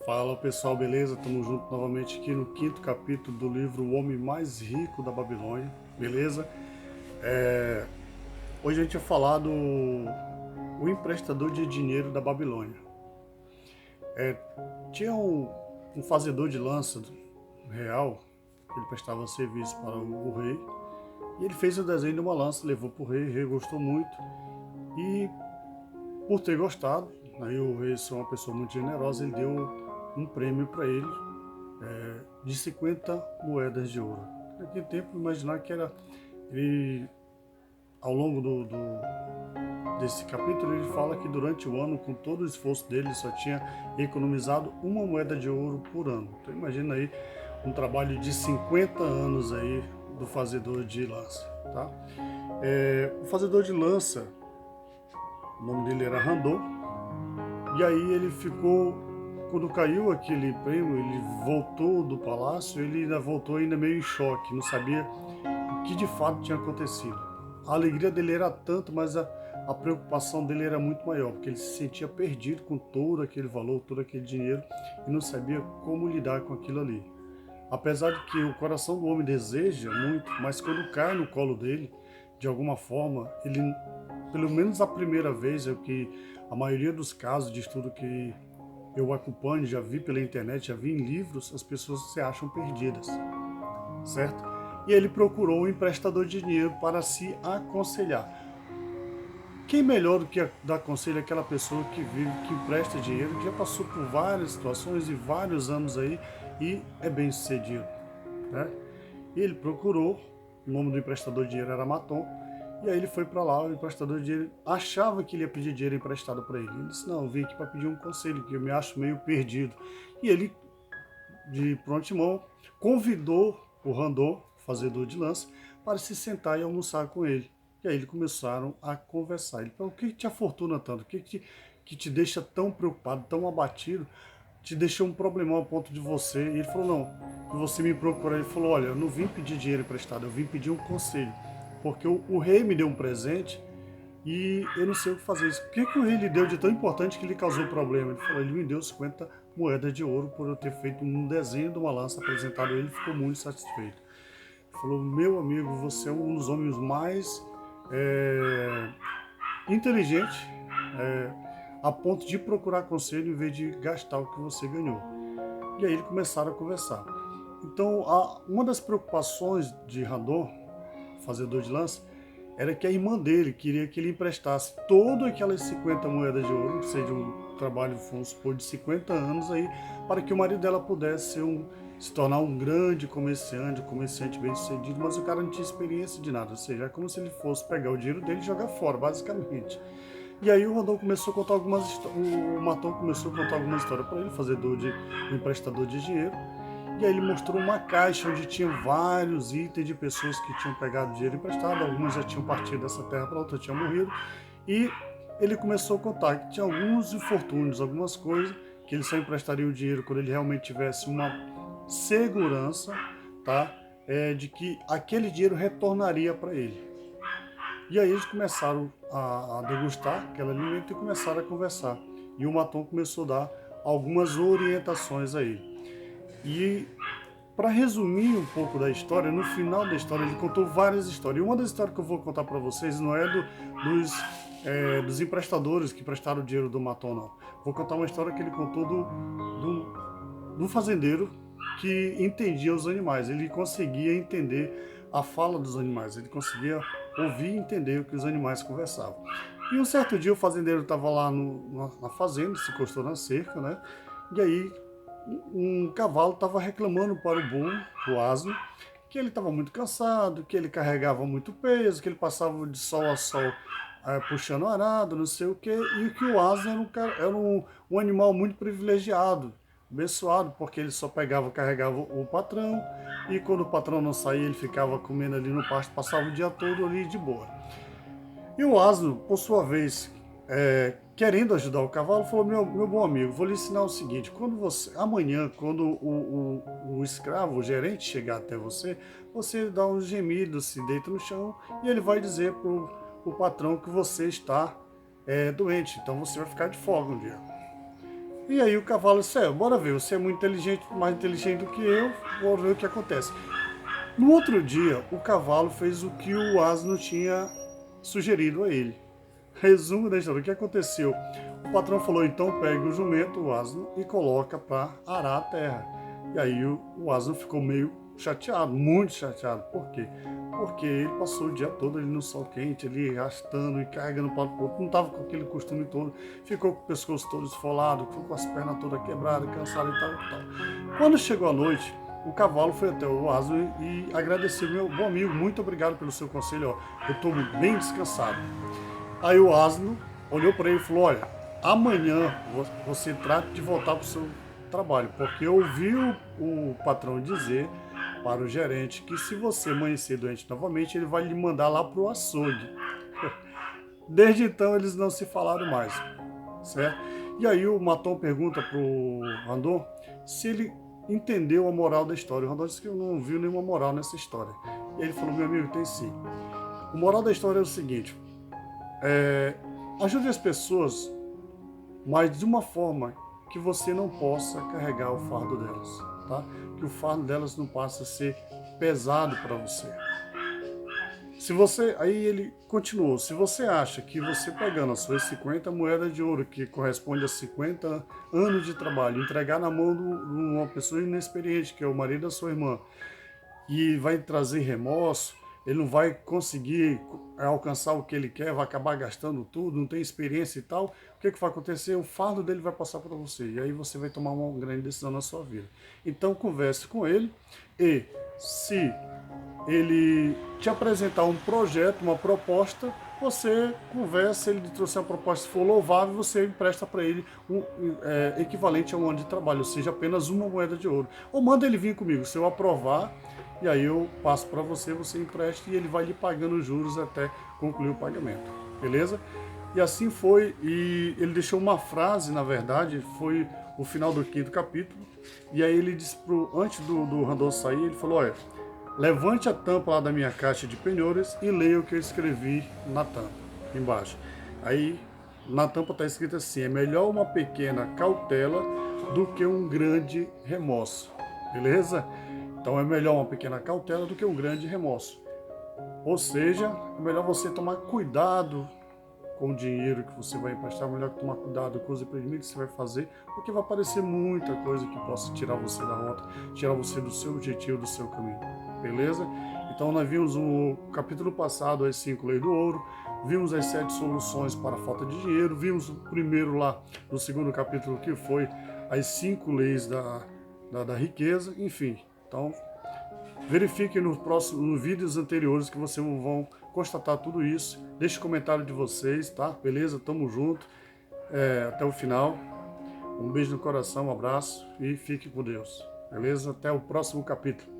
Fala pessoal, beleza? Estamos juntos novamente aqui no quinto capítulo do livro O Homem Mais Rico da Babilônia, beleza? Hoje a gente vai falar do o emprestador de dinheiro da Babilônia. Tinha um fazedor de lança real, que ele prestava serviço para o rei, e ele fez o desenho de uma lança, levou para o rei gostou muito, e por ter gostado, aí o rei, é uma pessoa muito generosa, ele deu um prêmio para ele de 50 moedas de ouro. Naquele tempo, imaginar que era ele, ao longo desse capítulo, ele fala que durante o ano, com todo o esforço dele, ele só tinha economizado uma moeda de ouro por ano. Então imagina aí um trabalho de 50 anos aí do fazedor de lança, tá? O fazedor de lança, o nome dele era Randor, e aí ele ficou, quando caiu aquele prêmio, ele voltou do palácio, ele ainda voltou ainda meio em choque, não sabia o que de fato tinha acontecido. A alegria dele era tanto, mas a preocupação dele era muito maior, porque ele se sentia perdido com todo aquele valor, todo aquele dinheiro, e não sabia como lidar com aquilo ali. Apesar de que o coração do homem deseja muito, mas quando cai no colo dele, de alguma forma, ele, pelo menos a primeira vez, é o que a maioria dos casos de estudo que eu acompanho, já vi pela internet, já vi em livros, as pessoas se acham perdidas, certo? E ele procurou um emprestador de dinheiro para se aconselhar. Quem melhor do que dar conselho àquela pessoa que vive, que empresta dinheiro, que já passou por várias situações e vários anos aí e é bem sucedido, né? E ele procurou, o nome do emprestador de dinheiro era Maton, e aí ele foi para lá, o emprestador de dinheiro achava que ele ia pedir dinheiro emprestado para ele. Ele disse, não, eu vim aqui para pedir um conselho, que eu me acho meio perdido. E ele, de prontimão, convidou o Randor, fazedor de lança, para se sentar e almoçar com ele. E aí eles começaram a conversar. Ele falou, o que te afortuna tanto? O que te deixa tão preocupado, tão abatido? Te deixou um problemão a ponto de você. E ele falou, não, que você me procura. Ele falou, olha, eu não vim pedir dinheiro emprestado, eu vim pedir um conselho. Porque o rei me deu um presente e eu não sei o que fazer. O que o rei lhe deu de tão importante que lhe causou problema? Ele falou, ele me deu 50 moedas de ouro por eu ter feito um desenho de uma lança apresentado a ele, ficou muito satisfeito. Ele falou, meu amigo, você é um dos homens mais é, inteligentes a ponto de procurar conselho em vez de gastar o que você ganhou. E aí eles começaram a conversar. Então, uma das preocupações de Randor, fazedor de lança, era que a irmã dele queria que ele emprestasse todas aquelas 50 moedas de ouro, que seja um trabalho, vamos supor, de 50 anos aí, para que o marido dela pudesse se tornar um grande comerciante, um comerciante bem sucedido, mas o cara não tinha experiência de nada, ou seja, é como se ele fosse pegar o dinheiro dele e jogar fora, basicamente. E aí o Randon começou a contar o Maton começou a contar algumas histórias para ele, um emprestador de dinheiro. E aí ele mostrou uma caixa onde tinha vários itens de pessoas que tinham pegado dinheiro emprestado, algumas já tinham partido dessa terra para outra, tinham morrido. E ele começou a contar que tinha alguns infortúnios, algumas coisas, que ele só emprestaria o dinheiro quando ele realmente tivesse uma segurança, tá? De que aquele dinheiro retornaria para ele. E aí eles começaram a degustar aquele alimento e começaram a conversar. E o Maton começou a dar algumas orientações a ele. E para resumir um pouco da história, no final da história ele contou várias histórias. E uma das histórias que eu vou contar para vocês não é dos emprestadores que prestaram o dinheiro do Maton, não. Vou contar uma história que ele contou do fazendeiro que entendia os animais. Ele conseguia entender a fala dos animais. Ele conseguia ouvir e entender o que os animais conversavam. E um certo dia o fazendeiro estava lá na fazenda, se encostou na cerca, né? E aí um cavalo estava reclamando para o burro, o asno, que ele estava muito cansado, que ele carregava muito peso, que ele passava de sol a sol puxando arado, não sei o quê, e que o asno era um animal muito privilegiado, abençoado, porque ele só carregava o patrão, e quando o patrão não saía, ele ficava comendo ali no pasto, passava o dia todo ali de boa. E o asno, por sua vez, querendo ajudar o cavalo, falou, meu bom amigo, vou lhe ensinar o seguinte, amanhã, quando o escravo, o gerente chegar até você, você dá uns gemidos, se deita no chão, e ele vai dizer para o patrão que você está doente, então você vai ficar de folga um dia. E aí o cavalo disse, bora ver, você é muito inteligente, mais inteligente do que eu, vou ver o que acontece. No outro dia, o cavalo fez o que o asno tinha sugerido a ele. Resumo da história, o que aconteceu? O patrão falou, então pegue o jumento, o asno, e coloca para arar a terra. E aí o asno ficou meio chateado, muito chateado. Por quê? Porque ele passou o dia todo ali no sol quente, ali arrastando e carregando para o outro, não estava com aquele costume todo, ficou com o pescoço todo esfolado, ficou com as pernas todas quebradas, cansado e tal, e tal. Quando chegou a noite, o cavalo foi até o asno e agradeceu, meu bom amigo, muito obrigado pelo seu conselho, ó, eu estou bem descansado. Aí o asno olhou para ele e falou, olha, amanhã você trata de voltar para o seu trabalho, porque eu ouvi o patrão dizer para o gerente que se você amanhecer doente novamente, ele vai lhe mandar lá para o açougue. Desde então eles não se falaram mais, certo? E aí o Maton pergunta para o Randon se ele entendeu a moral da história. O Randon disse que não viu nenhuma moral nessa história. E ele falou, meu amigo, tem sim. A moral da história é o seguinte, ajude as pessoas, mas de uma forma que você não possa carregar o fardo delas, tá? Que o fardo delas não passe a ser pesado para você. Se você, aí ele continuou, se você acha que você pegando as suas 50 moedas de ouro, que corresponde a 50 anos de trabalho, entregar na mão de uma pessoa inexperiente, que é o marido da sua irmã, e vai trazer remorso, ele não vai conseguir alcançar o que ele quer, vai acabar gastando tudo, não tem experiência e tal, o que vai acontecer? O fardo dele vai passar para você, e aí você vai tomar uma grande decisão na sua vida. Então converse com ele, e se ele te apresentar um projeto, uma proposta, você conversa, ele trouxer uma proposta, se for louvável, você empresta para ele um equivalente a um ano de trabalho, ou seja, apenas uma moeda de ouro. Ou manda ele vir comigo, se eu aprovar, e aí eu passo para você, você empresta e ele vai lhe pagando os juros até concluir o pagamento, beleza? E assim foi, e ele deixou uma frase, na verdade, foi o final do 5º capítulo, e aí ele disse, antes do Randon sair, ele falou, olha, levante a tampa lá da minha caixa de penhoras e leia o que eu escrevi na tampa, embaixo. Aí, na tampa está escrito assim, é melhor uma pequena cautela do que um grande remorso, beleza? Então é melhor uma pequena cautela do que um grande remorso. Ou seja, é melhor você tomar cuidado com o dinheiro que você vai emprestar, é melhor tomar cuidado com os empreendimentos que você vai fazer, porque vai aparecer muita coisa que possa tirar você da rota, tirar você do seu objetivo, do seu caminho. Beleza? Então nós vimos o capítulo passado, as 5 leis do ouro, vimos as 7 soluções para a falta de dinheiro, vimos o primeiro lá, no 2º capítulo, que foi as 5 leis da riqueza, enfim. Então, verifiquem nos vídeos anteriores que vocês vão constatar tudo isso. Deixe o comentário de vocês, tá? Beleza? Tamo junto. Até o final. Um beijo no coração, um abraço e fique com Deus. Beleza? Até o próximo capítulo.